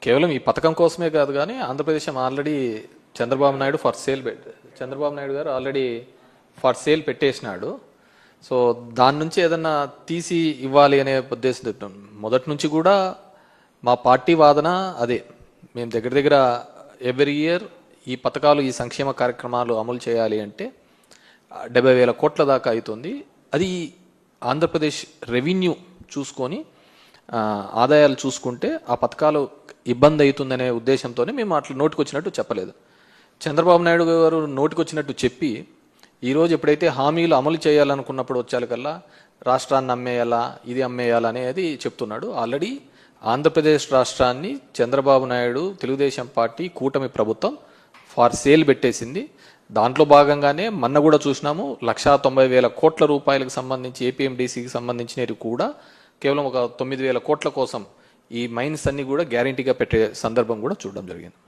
కేవలం ఈ పథకం కోసమే కాదు కానీ Andhra Pradesh already Chandrababu Naidu for sale Chandrababu Naidu గారు ఆల్రెడీ ఫర్ సేల్ పెట్టేసినాడు. సో దాని నుంచి ఏదన్నా తీసి ఇవ్వాలి అనే ఉద్దేశంతో మొదటి నుంచి కూడా మా పార్టీ వాదన అదే. మేము దగ్గర ఎవ్రీ ఇయర్ ఈ పథకాలు ఈ సంక్షేమ కార్యక్రమాలు అమలు చేయాలి అంటే 70,000 కోట్ల దాకా అవుతుంది. అది ఆంధ్రప్రదేశ్ రెవెన్యూ చూసుకొని ఆదాయాలు చూసుకుంటే ఆ పథకాలు ఇబ్బంది అవుతుందనే ఉద్దేశంతోనే మేము అట్లా నోటికొచ్చినట్టు చెప్పలేదు. చంద్రబాబు నాయుడు గారు నోటికొచ్చినట్టు చెప్పి ఈరోజు ఎప్పుడైతే హామీలు అమలు చేయాలనుకున్నప్పుడు వచ్చేకల్లా రాష్ట్రాన్ని అమ్మేయాలా ఇది అమ్మేయాలా అనేది చెప్తున్నాడు. ఆల్రెడీ ఆంధ్రప్రదేశ్ రాష్ట్రాన్ని చంద్రబాబు నాయుడు తెలుగుదేశం పార్టీ కూటమి ప్రభుత్వం ఫార్ సేల్ పెట్టేసింది. దాంట్లో భాగంగానే మొన్న కూడా చూసినాము 1,90,000 కోట్ల రూపాయలకు సంబంధించి ఏపీఎండిసికి సంబంధించినవి కూడా కేవలం ఒక 9,000 కోట్ల కోసం ఈ మైన్స్ అన్ని కూడా గ్యారంటీగా పెట్టే సందర్భం కూడా చూడడం జరిగింది.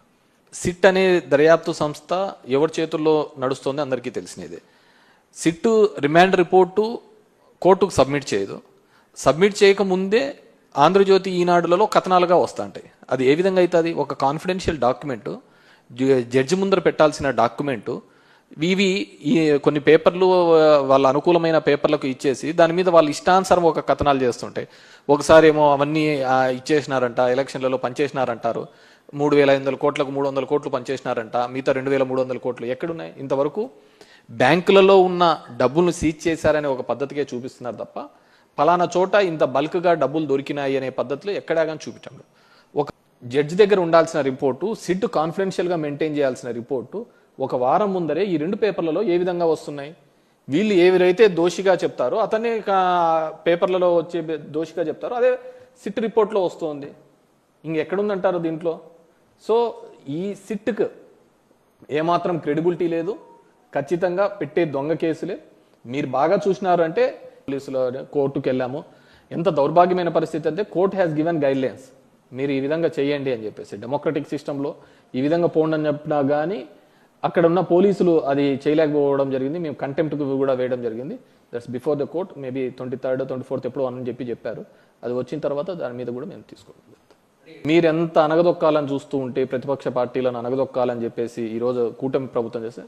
సిట్ అనే దర్యాప్తు సంస్థ ఎవరి చేతుల్లో నడుస్తుందో అందరికీ తెలిసినదే. సిట్ రిమాండ్ రిపోర్టు కోర్టుకు సబ్మిట్ చేయదు. సబ్మిట్ చేయకముందే ఆంధ్రజ్యోతి ఈనాడులలో కథనాలుగా వస్తుంటాయి. అది ఏ విధంగా అవుతుంది? ఒక కాన్ఫిడెన్షియల్ డాక్యుమెంటు, జడ్జి ముందర పెట్టాల్సిన డాక్యుమెంటు, ఇవి కొన్ని పేపర్లు వాళ్ళ అనుకూలమైన పేపర్లకు ఇచ్చేసి దాని మీద వాళ్ళు ఇష్టానుసారం ఒక కథనాలు చేస్తుంటాయి. ఒకసారి ఏమో అవన్నీ ఇచ్చేసినారంట, ఎలక్షన్లలో పనిచేసినారంటారు, 3,500 కోట్లకు 300 కోట్లు పనిచేసినారంట, మిగతా 2,300 కోట్లు ఎక్కడున్నాయి? ఇంతవరకు బ్యాంకులలో ఉన్న డబ్బులను సీజ్ చేశారనే ఒక పద్ధతికే చూపిస్తున్నారు తప్ప ఫలానా చోట ఇంత బల్క్గా డబ్బులు దొరికినాయి అనే పద్ధతిలో ఎక్కడా కానీ చూపించండు. ఒక జడ్జి దగ్గర ఉండాల్సిన రిపోర్టు, సిట్ కాన్ఫిడెన్షియల్గా మెయింటైన్ చేయాల్సిన రిపోర్టు ఒక వారం ముందరే ఈ 2 పేపర్లలో ఏ విధంగా వస్తున్నాయి? వీళ్ళు ఎవరైతే దోషిగా చెప్తారో అతనే పేపర్లలో వచ్చే దోషిగా చెప్తారో అదే సిట్ రిపోర్ట్లో వస్తుంది. ఇంకెక్కడుందంటారు దీంట్లో? సో ఈ సిట్కి ఏమాత్రం క్రెడిబిలిటీ లేదు. ఖచ్చితంగా పెట్టే దొంగ కేసులే. మీరు బాగా చూసినారు అంటే పోలీసులు కోర్టుకు వెళ్ళాము. ఎంత దౌర్భాగ్యమైన పరిస్థితి అంటే court has given guide lines, మీరు ఈ విధంగా చేయండి అని చెప్పేసి. డెమోక్రటిక్ సిస్టంలో ఈ విధంగా పోండి అని చెప్పినా కానీ అక్కడ ఉన్న పోలీసులు అది చేయలేకపోవడం జరిగింది. మేము కంటెంప్ట్ కూడా వేయడం జరిగింది. That's before the court. Maybe 23rd 24th ఎప్పుడో అని చెప్పారు. అది వచ్చిన తర్వాత దాని మీద కూడా మేము తీసుకోవడం. మీరెంత అనగదొక్కాలని చూస్తూ ఉంటే, ప్రతిపక్ష పార్టీలను అనగదొక్కాలని చెప్పేసి ఈరోజు కూటమి ప్రభుత్వం చేస్తే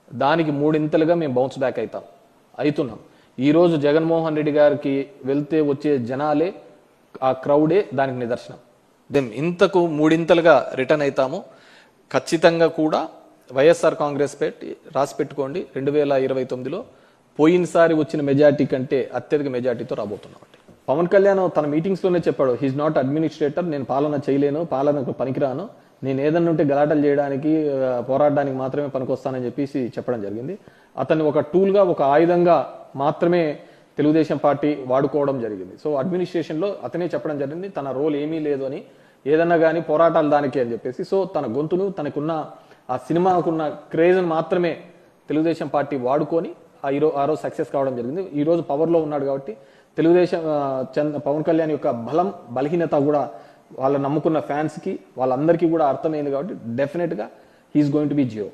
దానికి 3 ఇంతలుగా మేము బౌన్స్ బ్యాక్ అవుతున్నాం. ఈరోజు జగన్మోహన్ రెడ్డి గారికి వెళ్తే వచ్చే జనాలే, ఆ క్రౌడే దానికి నిదర్శనం. ఇంతకు 3 ఇంతలుగా రిటర్న్ అవుతాము. ఖచ్చితంగా కూడా వైఎస్ఆర్ కాంగ్రెస్ రాసి పెట్టుకోండి, 2029లో పోయినసారి వచ్చిన మెజార్టీ కంటే అత్యధిక మెజార్టీతో రాబోతున్నామండి. పవన్ కళ్యాణ్ తన మీటింగ్స్లోనే చెప్పాడు, హీఈస్ నాట్ అడ్మినిస్ట్రేటర్, నేను పాలన చేయలేను, పాలనకు పనికిరాను, నేను ఏదన్నా ఉంటే గలాటలు చేయడానికి పోరాడడానికి మాత్రమే పనికొస్తానని చెప్పేసి చెప్పడం జరిగింది. అతన్ని ఒక టూల్గా, ఒక ఆయుధంగా మాత్రమే తెలుగుదేశం పార్టీ వాడుకోవడం జరిగింది. సో అడ్మినిస్ట్రేషన్లో అతనే చెప్పడం జరిగింది తన రోల్ ఏమీ లేదు అని, ఏదన్నా కానీ పోరాటాలు దానికి అని చెప్పేసి. సో తన గొంతును, తనకున్న ఆ సినిమాకున్న క్రేజ్ను మాత్రమే తెలుగుదేశం పార్టీ వాడుకొని ఆ రోజు సక్సెస్ కావడం జరిగింది. ఈరోజు పవర్లో ఉన్నాడు కాబట్టి తెలుగుదేశం పవన్ కళ్యాణ్ యొక్క బలహీనత కూడా వాళ్ళ నమ్ముకున్న ఫ్యాన్స్కి వాళ్ళందరికీ కూడా అర్థమైంది కాబట్టి డెఫినెట్గా he's going to be Jio.